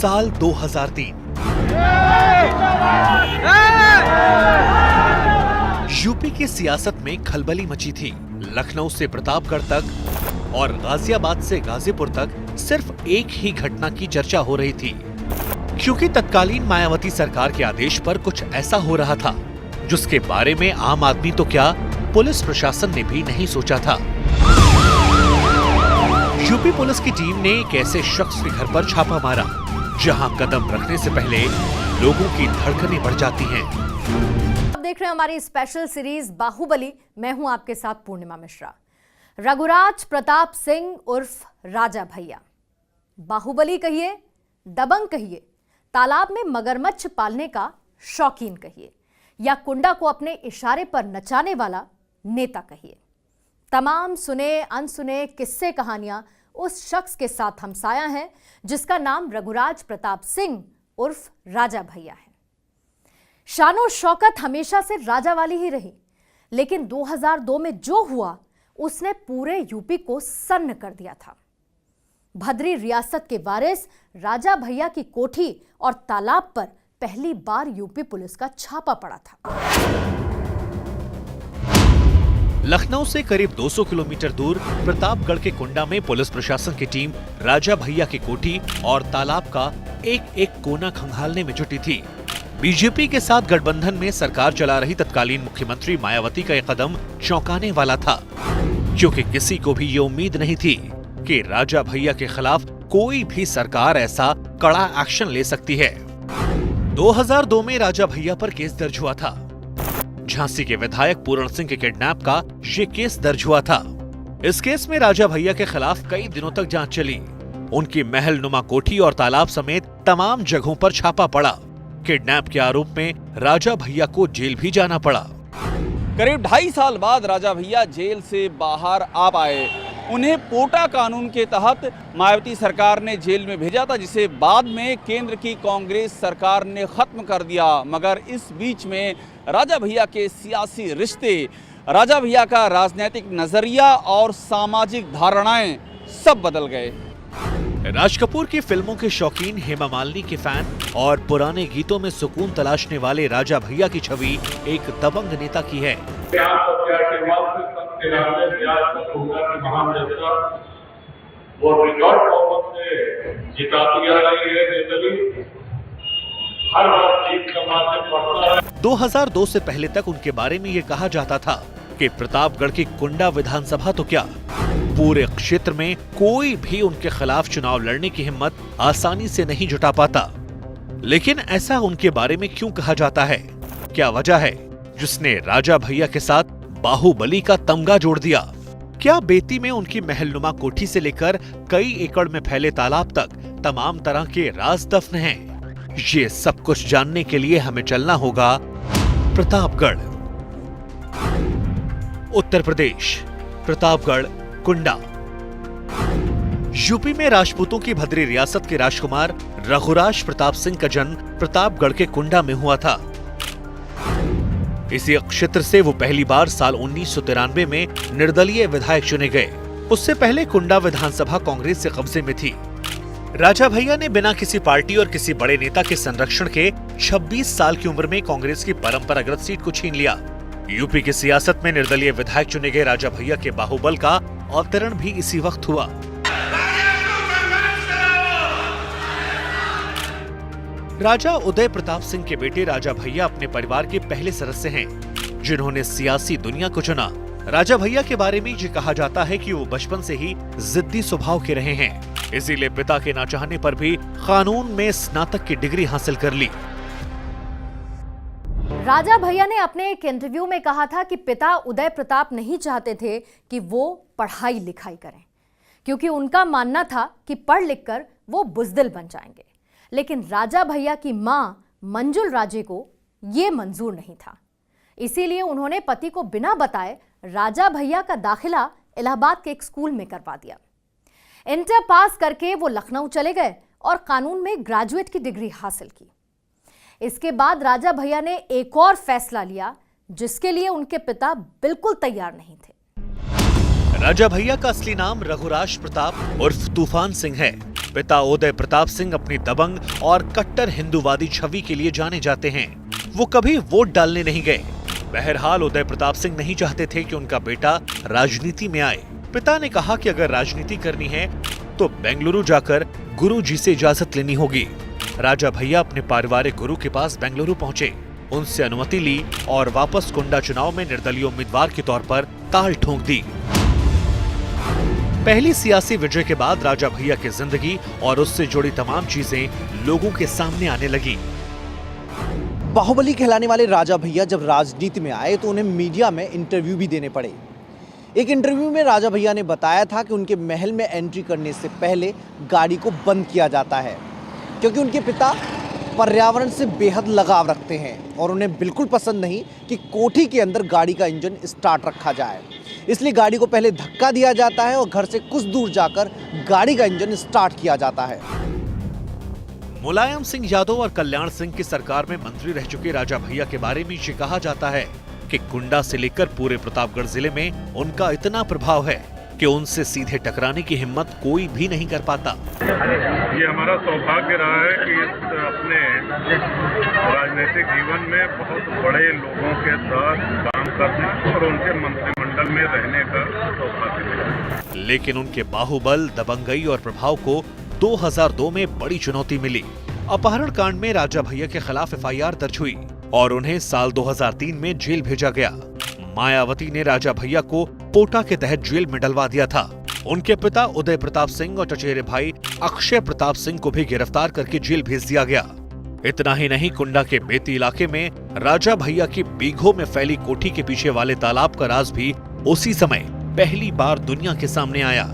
साल 2003। यूपी की सियासत में खलबली मची थी। लखनऊ से प्रतापगढ़ तक और गाजियाबाद से गाजीपुर तक सिर्फ एक ही घटना की चर्चा हो रही थी, क्योंकि तत्कालीन मायावती सरकार के आदेश पर कुछ ऐसा हो रहा था जिसके बारे में आम आदमी तो क्या, पुलिस प्रशासन ने भी नहीं सोचा था। यूपी पुलिस की टीम ने एक ऐसे शख्स के घर पर छापा मारा जहां कदम रखने से पहले लोगों की धड़कनें बढ़ जाती हैं। आप देख रहे हैं हमारी स्पेशल सीरीज बाहुबली। मैं हूं आपके साथ पूर्णिमा मिश्रा। रघुराज प्रताप सिंह उर्फ राजा भैया, बाहुबली कहिए, दबंग कहिए, तालाब में मगरमच्छ पालने का शौकीन कहिए, या कुंडा को अपने इशारे पर नचाने वाला नेता कहिए, तमाम सुने अनसुने किस्से कहानियां उस शख्स के साथ हमसाया है जिसका नाम रघुराज प्रताप सिंह उर्फ राजा भैया है। शानो शौकत हमेशा से राजा वाली ही रही, लेकिन 2002 में जो हुआ उसने पूरे यूपी को सन्न कर दिया था। भद्री रियासत के वारिस राजा भैया की कोठी और तालाब पर पहली बार यूपी पुलिस का छापा पड़ा था। लखनऊ से करीब 200 किलोमीटर दूर प्रतापगढ़ के कुंडा में पुलिस प्रशासन की टीम राजा भैया की कोठी और तालाब का एक एक कोना खंगालने में जुटी थी। बीजेपी के साथ गठबंधन में सरकार चला रही तत्कालीन मुख्यमंत्री मायावती का यह कदम चौंकाने वाला था, क्योंकि किसी को भी ये उम्मीद नहीं थी कि राजा भैया के खिलाफ कोई भी सरकार ऐसा कड़ा एक्शन ले सकती है। 2002 में राजा भैया पर केस दर्ज हुआ था। झांसी के विधायक पूरण सिंह के किडनैप का ये केस दर्ज हुआ था। इस केस में राजा भैया के खिलाफ कई दिनों तक जांच चली। उनकी महल नुमा कोठी और तालाब समेत तमाम जगहों पर छापा पड़ा। किडनैप के आरोप में राजा भैया को जेल भी जाना पड़ा। करीब 2.5 साल बाद राजा भैया जेल से बाहर आ पाए। उन्हें पोटा कानून के तहत मायावती सरकार ने जेल में भेजा था, जिसे बाद में केंद्र की कांग्रेस सरकार ने खत्म कर दिया। मगर इस बीच में राजा भैया के सियासी रिश्ते, राजा भैया का राजनीतिक नजरिया और सामाजिक धारणाएं सब बदल गए। राज कपूर की फिल्मों के शौकीन हेमा मालिनी के फैन और पुराने गीतों में सुकून तलाशने वाले राजा भैया की छवि एक दबंग नेता की है। वो रिकॉर्ड बहुमत से जिताती आ रही है। हर बार जीत का माध्यम पड़ता है। 2002 से पहले तक उनके बारे में ये कहा जाता था कि प्रतापगढ़ की कुंडा विधानसभा तो क्या, पूरे क्षेत्र में कोई भी उनके खिलाफ चुनाव लड़ने की हिम्मत आसानी से नहीं जुटा पाता। लेकिन ऐसा उनके बारे में क्यों कहा जाता है? क्या वजह है जिसने राजा भैया के साथ बाहुबली का तमगा जोड़ दिया? क्या बेती में उनकी महलनुमा कोठी से लेकर कई एकड़ में फैले तालाब तक तमाम तरह के राज दफन हैं? ये सब कुछ जानने के लिए हमें चलना होगा प्रतापगढ़, उत्तर प्रदेश, प्रतापगढ़ कुंडा। यूपी में राजपूतों की भद्री रियासत के राजकुमार रघुराज प्रताप सिंह का जन्म प्रतापगढ़ के कुंडा में हुआ था। इसी क्षेत्र से वो पहली बार साल 1993 में निर्दलीय विधायक चुने गए। उससे पहले कुंडा विधानसभा कांग्रेस से कब्जे में थी। राजा भैया ने बिना किसी पार्टी और किसी बड़े नेता के संरक्षण के 26 साल की उम्र में कांग्रेस की परंपरागत सीट को छीन लिया। यूपी की सियासत में निर्दलीय विधायक चुने गए राजा भैया के बाहुबल का अवतरण भी इसी वक्त हुआ। राजा उदय प्रताप सिंह के बेटे राजा भैया अपने परिवार के पहले सदस्य हैं जिन्होंने सियासी दुनिया को चुना। राजा भैया के बारे में ये कहा जाता है कि वो बचपन से ही जिद्दी स्वभाव के रहे हैं, इसीलिए पिता के ना चाहने पर भी कानून में स्नातक की डिग्री हासिल कर ली। राजा भैया ने अपने एक इंटरव्यू में कहा था कि पिता उदय प्रताप नहीं चाहते थे कि वो पढ़ाई लिखाई करें, क्योंकि उनका मानना था कि पढ़ लिखकर वो बुजदिल बन जाएंगे। लेकिन राजा भैया की मां मंजुल राजे को ये मंजूर नहीं था, इसीलिए उन्होंने पति को बिना बताए राजा भैया का दाखिला इलाहाबाद के एक स्कूल में करवा दिया। इंटर पास करके वो लखनऊ चले गए और कानून में ग्रेजुएट की डिग्री हासिल की। इसके बाद राजा भैया ने एक और फैसला लिया जिसके लिए उनके पिता बिल्कुल तैयार नहीं थे। राजा भैया का असली नाम रघुराज प्रताप उर्फ तूफान सिंह है। पिता उदय प्रताप सिंह अपनी दबंग और कट्टर हिंदूवादी छवि के लिए जाने जाते हैं। वो कभी वोट डालने नहीं गए। बहरहाल उदय प्रताप सिंह नहीं चाहते थे कि उनका बेटा राजनीति में आए। पिता ने कहा कि अगर राजनीति करनी है तो बेंगलुरु जाकर गुरु जी से इजाजत लेनी होगी। राजा भैया अपने पारिवारिक गुरु के पास बेंगलुरु पहुंचे, उनसे अनुमति ली और वापस कुंडा चुनाव में निर्दलीय उम्मीदवार के तौर पर ताल ठोंक दी। पहली सियासी विजय के बाद राजा भैया की जिंदगी और उससे जुड़ी तमाम चीजें लोगों के सामने आने लगी। बाहुबली कहलाने वाले राजा भैया जब राजनीति में आए तो उन्हें मीडिया में इंटरव्यू भी देने पड़े। एक इंटरव्यू में राजा भैया ने बताया था कि उनके महल में एंट्री करने से पहले गाड़ी को बंद किया जाता है, क्योंकि उनके पिता पर्यावरण से बेहद लगाव रखते हैं और उन्हें बिल्कुल पसंद नहीं कि कोठी के अंदर गाड़ी का इंजन स्टार्ट रखा जाए। इसलिए गाड़ी को पहले धक्का दिया जाता है और घर से कुछ दूर जाकर गाड़ी का इंजन स्टार्ट किया जाता है। मुलायम सिंह यादव और कल्याण सिंह की सरकार में मंत्री रह चुके राजा भैया के बारे में ये कहा जाता है कि कुंडा से लेकर पूरे प्रतापगढ़ जिले में उनका इतना प्रभाव है कि उनसे सीधे टकराने की हिम्मत कोई भी नहीं कर पाता। ये हमारा सौभाग्य रहा है कि अपने राजनीतिक जीवन में बहुत बड़े लोगों के साथ काम करने और उनके मंत्रिमंडल में रहने का सौभाग्य मिला। लेकिन उनके बाहुबल, दबंगई और प्रभाव को 2002 में बड़ी चुनौती मिली। अपहरण कांड में राजा भैया के खिलाफ एफआईआर दर्ज हुई और उन्हें साल 2003 में जेल भेजा गया। मायावती ने राजा भैया को पोटा के तहत जेल में डलवा दिया था। उनके पिता उदय प्रताप सिंह और चचेरे भाई अक्षय प्रताप सिंह को भी गिरफ्तार करके जेल भेज दिया गया। इतना ही नहीं, कुंडा के बेती इलाके में राजा भैया की बीघों में फैली कोठी के पीछे वाले तालाब का राज भी उसी समय पहली बार दुनिया के सामने आया।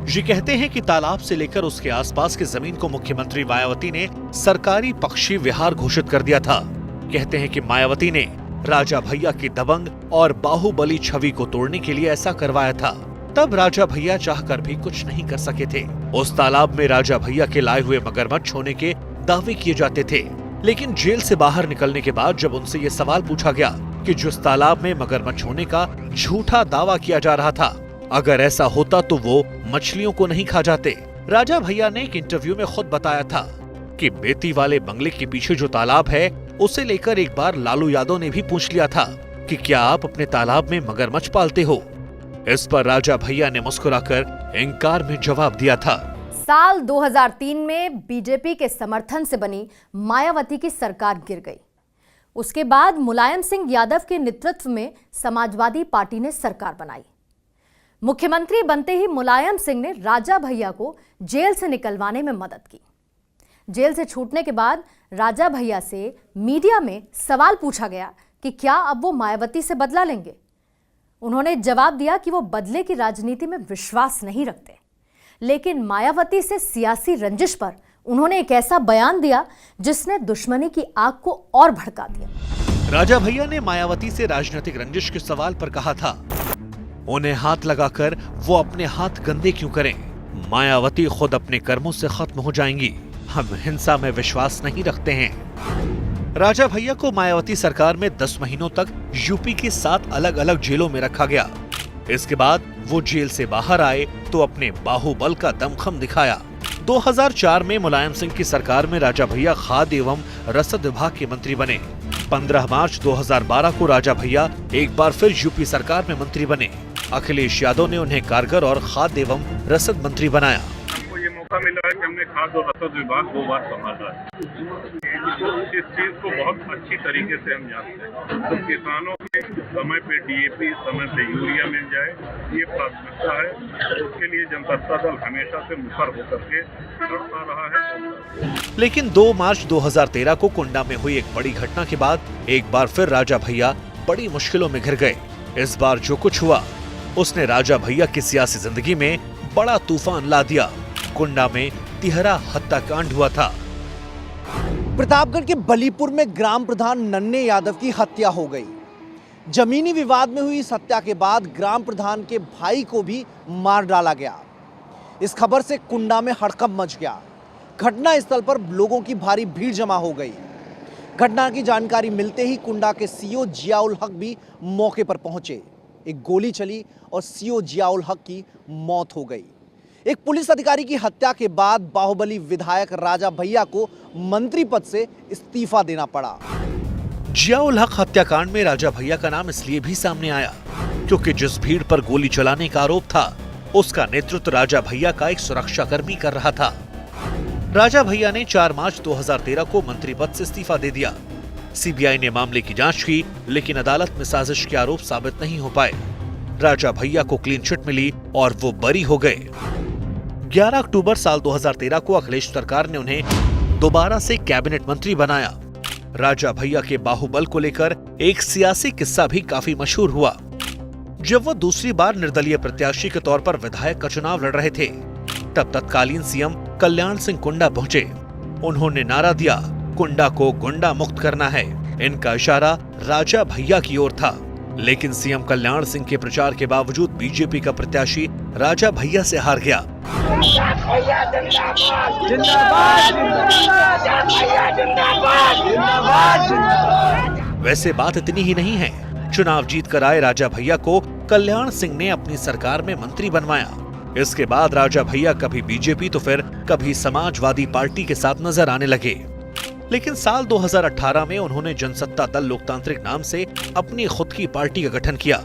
ये कहते हैं कि तालाब से लेकर उसके आसपास की जमीन को मुख्यमंत्री मायावती ने सरकारी पक्षी विहार घोषित कर दिया था। कहते हैं कि मायावती ने राजा भैया की दबंग और बाहुबली छवि को तोड़ने के लिए ऐसा करवाया था। तब राजा भैया चाहकर भी कुछ नहीं कर सके थे। उस तालाब में राजा भैया के लाए हुए मगरमच्छ होने के दावे किए जाते थे, लेकिन जेल से बाहर निकलने के बाद जब उनसे ये सवाल पूछा गया कि जिस तालाब में मगरमच्छ होने का झूठा दावा किया जा रहा था, अगर ऐसा होता तो वो मछलियों को नहीं खा जाते। राजा भैया ने एक इंटरव्यू में खुद बताया था कि बेती वाले बंगले के पीछे जो तालाब है उसे लेकर एक बार लालू यादव ने भी पूछ लिया था कि क्या आप अपने तालाब में मगरमच्छ पालते हो। इस पर राजा भैया ने मुस्कुराकर इनकार में जवाब दिया था। साल 2003 में बीजेपी के समर्थन से बनी मायावती की सरकार गिर गई। उसके बाद मुलायम सिंह यादव के नेतृत्व में समाजवादी पार्टी ने सरकार बनाई। मुख्यमंत्री बनते ही मुलायम सिंह ने राजा भैया को जेल से निकलवाने में मदद की। जेल से छूटने के बाद राजा भैया से मीडिया में सवाल पूछा गया कि क्या अब वो मायावती से बदला लेंगे। उन्होंने जवाब दिया कि वो बदले की राजनीति में विश्वास नहीं रखते, लेकिन मायावती से सियासी रंजिश पर उन्होंने एक ऐसा बयान दिया जिसने दुश्मनी की आग को और भड़का दिया। राजा भैया ने मायावती से राजनीतिक रंजिश के सवाल पर कहा था, उन्हें हाथ लगाकर वो अपने हाथ गंदे क्यों करें। मायावती खुद अपने कर्मों से खत्म हो जाएंगी। हम हिंसा में विश्वास नहीं रखते हैं। राजा भैया को मायावती सरकार में 10 महीनों तक यूपी की 7 अलग अलग जेलों में रखा गया। इसके बाद वो जेल से बाहर आए तो अपने बाहुबल का दमखम दिखाया। 2004 में मुलायम सिंह की सरकार में राजा भैया खाद्य एवं रसद विभाग के मंत्री बने। 15 मार्च 2012 को राजा भैया एक बार फिर यूपी सरकार में मंत्री बने। अखिलेश यादव ने उन्हें कारगर और खाद्य एवं रसद मंत्री बनाया। हमको ये मौका मिला है कि हमने खाद्य और रसद विभाग 2 बार संभाला है। इस चीज को बहुत अच्छी तरीके से हम जानते हैं। तो किसानों के समय पे डीएपी, समय पे यूरिया मिल जाए, ये प्राथमिकता है। उसके लिए जनता दल हमेशा से मुखर होकर के लड़ता रहा है। लेकिन 2 मार्च 2013 को कुंडा में हुई एक बड़ी घटना के बाद एक बार फिर राजा भैया बड़ी मुश्किलों में घिर गए। इस बार जो कुछ हुआ उसने राजा भैया की सियासी जिंदगी में बड़ा तूफान ला दिया। कुंडा में तिहरा हत्याकांड हुआ था। प्रतापगढ़ के बलीपुर में ग्राम प्रधान नन्हे यादव की हत्या हो गई। जमीनी विवाद में हुई इस हत्या के बाद ग्राम प्रधान के भाई को भी मार डाला गया। इस खबर से कुंडा में हड़कंप मच गया। घटना स्थल पर लोगों की भारी भीड़ जमा हो गई। घटना की जानकारी मिलते ही कुंडा के सीओ जियाउल हक भी मौके पर पहुंचे। एक गोली चली और सीओ जियाउल हक की मौत हो गई। एक पुलिस अधिकारी की हत्या के बाद बाहुबली विधायक राजा भैया को मंत्री पद से इस्तीफा देना पड़ा। जियाउल हक हत्याकांड में राजा भैया का नाम इसलिए भी सामने आया क्योंकि जिस भीड़ पर गोली चलाने का आरोप था उसका नेतृत्व राजा भैया का एक सुरक्षाकर्मी कर रहा था। राजा भैया ने 4 मार्च 2013 को मंत्री पद से इस्तीफा दे दिया। सीबीआई ने मामले की जांच की लेकिन अदालत में साजिश के आरोप साबित नहीं हो पाए। राजा भैया को क्लीन चिट मिली और वो बरी हो गए। 11 अक्टूबर साल 2013 को अखिलेश सरकार ने उन्हें दोबारा से कैबिनेट मंत्री बनाया। राजा भैया के बाहुबल को लेकर एक सियासी किस्सा भी काफी मशहूर हुआ। जब वो दूसरी बार निर्दलीय प्रत्याशी के तौर पर विधायक का चुनाव लड़ रहे थे तब तत्कालीन सीएम कल्याण सिंह कुंडा पहुंचे। उन्होंने नारा दिया, कुंडा को गुंडा मुक्त करना है। इनका इशारा राजा भैया की ओर था, लेकिन सीएम कल्याण सिंह के प्रचार के बावजूद बीजेपी का प्रत्याशी राजा भैया से हार गया। वैसे बात इतनी ही नहीं है, चुनाव जीत कर आए राजा भैया को कल्याण सिंह ने अपनी सरकार में मंत्री बनवाया। इसके बाद राजा भैया कभी बीजेपी तो फिर कभी समाजवादी पार्टी के साथ नजर आने लगे। लेकिन साल 2018 में उन्होंने जनसत्ता दल लोकतांत्रिक नाम से अपनी खुद की पार्टी का गठन किया।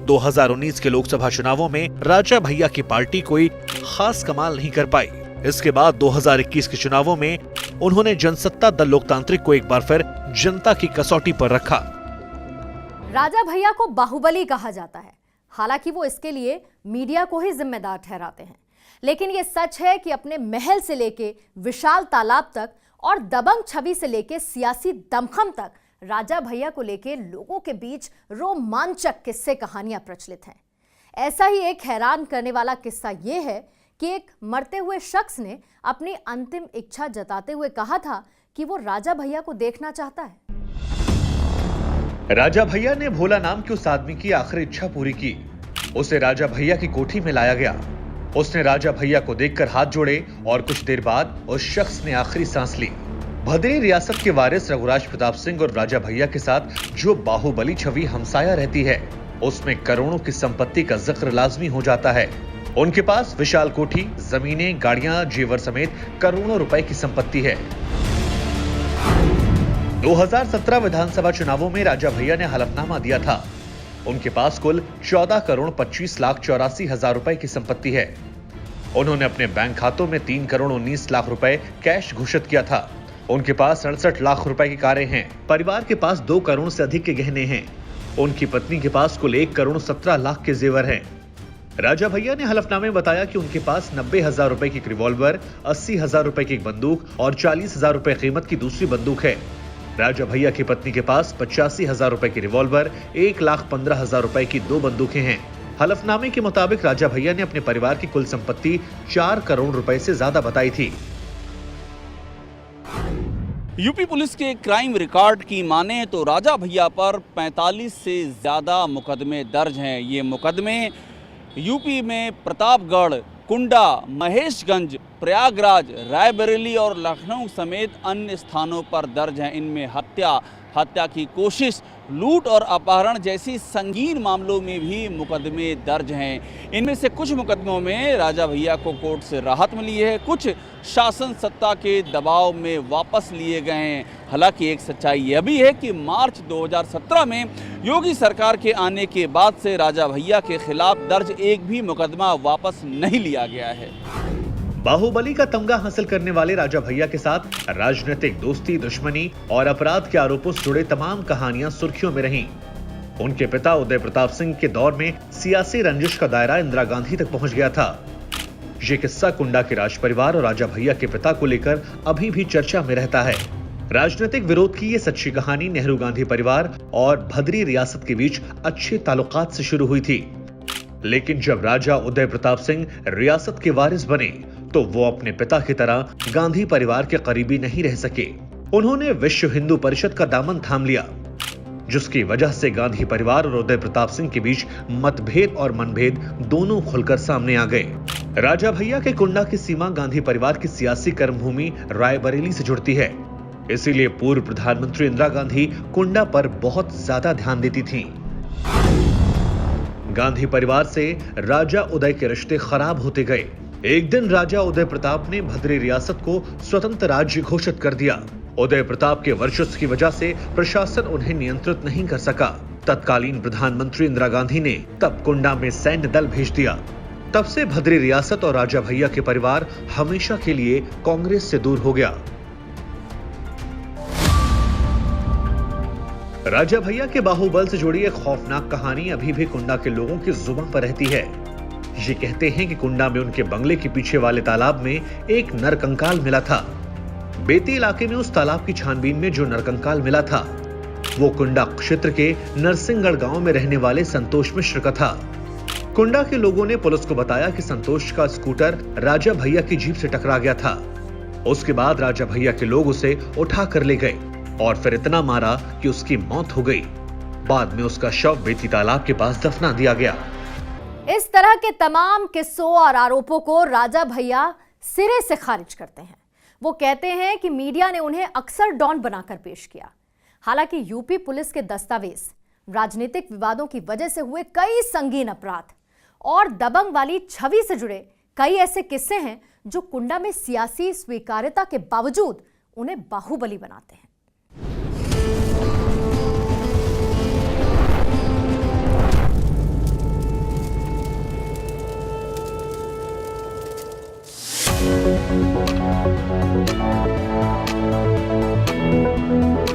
2019 के लोकसभा चुनावों में राजा भैया की पार्टी कोई खास कमाल नहीं कर पाई। इसके बाद 2021 के चुनावों में उन्होंने जनसत्ता दल लोकतांत्रिक को एक बार फिर जनता की कसौटी पर रखा। राजा भैया को बाहुबली कहा जाता है, हालांकि वो इसके लिए मीडिया को ही जिम्मेदार ठहराते हैं। लेकिन ये सच है कि अपने महल से लेके विशाल तालाब तक और दबंग छवि से लेके सियासी दमखम तक राजा भैया को लेके लोगों के बीच रोमांचक किस्से कहानियां प्रचलित हैं। ऐसा ही एक हैरान करने वाला किस्सा ये है कि एक मरते हुए शख्स ने अपनी अंतिम इच्छा जताते हुए कहा था कि वो राजा भैया को देखना चाहता है। राजा भैया ने भोला नाम के उस आदमी की आखिरी इच्छा पूरी की। उसे राजा भैया की कोठी में लाया गया। उसने राजा भैया को देखकर हाथ जोड़े और कुछ देर बाद उस शख्स ने आखिरी सांस ली। भद्री रियासत के वारिस रघुराज प्रताप सिंह और राजा भैया के साथ जो बाहुबली छवि हमसाया रहती है उसमें करोड़ों की संपत्ति का जिक्र लाजमी हो जाता है। उनके पास विशाल कोठी, जमीनें, गाड़ियां, जेवर समेत करोड़ों रुपए की संपत्ति है। 2017 विधानसभा चुनावों में राजा भैया ने हलफनामा दिया था। उनके पास कुल 14 करोड़ 25 लाख 84 हजार रुपए की संपत्ति है। उन्होंने अपने बैंक खातों में 3 करोड़ 19 लाख रुपए कैश घोषित किया था। उनके पास 67 लाख रुपए की कारें हैं। परिवार के पास 2 करोड़ से अधिक के गहने हैं। उनकी पत्नी के पास कुल 1 करोड़ 17 लाख के जेवर हैं। राजा भैया ने हलफनामे में बताया कि उनके पास 90,000 रुपए की एक रिवॉल्वर, 80,000 रुपए की एक बंदूक और 40,000 रुपए कीमत की दूसरी बंदूक है। राजा भैया की पत्नी के पास 85,000 रुपए की रिवॉल्वर, 1,15,000 रुपए की 2 बंदूकें हैं। हलफनामे के मुताबिक राजा भैया ने अपने परिवार की कुल संपत्ति 4 करोड़ रुपए से ज्यादा बताई थी। यूपी पुलिस के क्राइम रिकॉर्ड की माने तो राजा भैया पर 45 से ज्यादा मुकदमे दर्ज हैं। ये मुकदमे यूपी में प्रतापगढ़, कुंडा, महेशगंज, प्रयागराज, रायबरेली और लखनऊ समेत अन्य स्थानों पर दर्ज हैं। इनमें हत्या की कोशिश, लूट और अपहरण जैसी संगीन मामलों में भी मुकदमे दर्ज हैं। इनमें से कुछ मुकदमों में राजा भैया को कोर्ट से राहत मिली है, कुछ शासन सत्ता के दबाव में वापस लिए गए हैं। हालांकि एक सच्चाई यह भी है कि मार्च 2017 में योगी सरकार के आने के बाद से राजा भैया के खिलाफ दर्ज एक भी मुकदमा वापस नहीं लिया गया है। बाहुबली का तमगा हासिल करने वाले राजा भैया के साथ राजनीतिक दोस्ती, दुश्मनी और अपराध के आरोपों से जुड़े तमाम कहानियां सुर्खियों में रहीं। उनके पिता उदय प्रताप सिंह के दौर में सियासी रंजिश का दायरा इंदिरा गांधी तक पहुंच गया था। ये किस्सा कुंडा के राज परिवार और राजा भैया के पिता को लेकर अभी भी चर्चा में रहता है। राजनीतिक विरोध की ये सच्ची कहानी नेहरू गांधी परिवार और भद्री रियासत के बीच अच्छे ताल्लुकात से शुरू हुई थी। लेकिन जब राजा उदय प्रताप सिंह रियासत के वारिस बने तो वो अपने पिता की तरह गांधी परिवार के करीबी नहीं रह सके। उन्होंने विश्व हिंदू परिषद का दामन थाम लिया, जिसकी वजह से गांधी परिवार और उदय प्रताप सिंह के बीच मतभेद और मनभेद दोनों खुलकर सामने आ गए। राजा भैया के कुंडा की सीमा गांधी परिवार की सियासी कर्मभूमि रायबरेली से जुड़ती है। इसीलिए पूर्व प्रधानमंत्री इंदिरा गांधी कुंडा पर बहुत ज्यादा ध्यान देती थीं। गांधी परिवार से राजा उदय के रिश्ते खराब होते गए। एक दिन राजा उदय प्रताप ने भद्री रियासत को स्वतंत्र राज्य घोषित कर दिया। उदय प्रताप के वर्चस्व की वजह से प्रशासन उन्हें नियंत्रित नहीं कर सका। तत्कालीन प्रधानमंत्री इंदिरा गांधी ने तब कुंडा में सैन्य दल भेज दिया। तब से भद्री रियासत और राजा भैया के परिवार हमेशा के लिए कांग्रेस से दूर हो गया। राजा भैया के बाहुबल से जुड़ी एक खौफनाक कहानी अभी भी कुंडा के लोगों की जुबान पर रहती है। ये कहते हैं कि कुंडा में उनके बंगले के पीछे वाले तालाब में एक नरकंकाल मिला था। बेती इलाके में उस तालाब की छानबीन में जो नरकंकाल मिला था वो कुंडा क्षेत्र के नरसिंहगढ़ गांव में रहने वाले संतोष मिश्र का था। कुंडा के लोगों ने पुलिस को बताया कि संतोष का स्कूटर राजा भैया की जीप से टकरा गया था। उसके बाद राजा भैया के लोग उसे उठा कर ले गए और फिर इतना मारा कि उसकी मौत हो गई। बाद में उसका शव बेती तालाब के पास दफना दिया गया। इस तरह के तमाम किस्सों और आरोपों को राजा भैया सिरे से खारिज करते हैं। वो कहते हैं कि मीडिया ने उन्हें अक्सर डॉन बनाकर पेश किया। हालांकि यूपी पुलिस के दस्तावेज, राजनीतिक विवादों की वजह से हुए कई संगीन अपराध और दबंग वाली छवि से जुड़े कई ऐसे किस्से हैं जो कुंडा में सियासी स्वीकार्यता के बावजूद उन्हें बाहुबली बनाते हैं।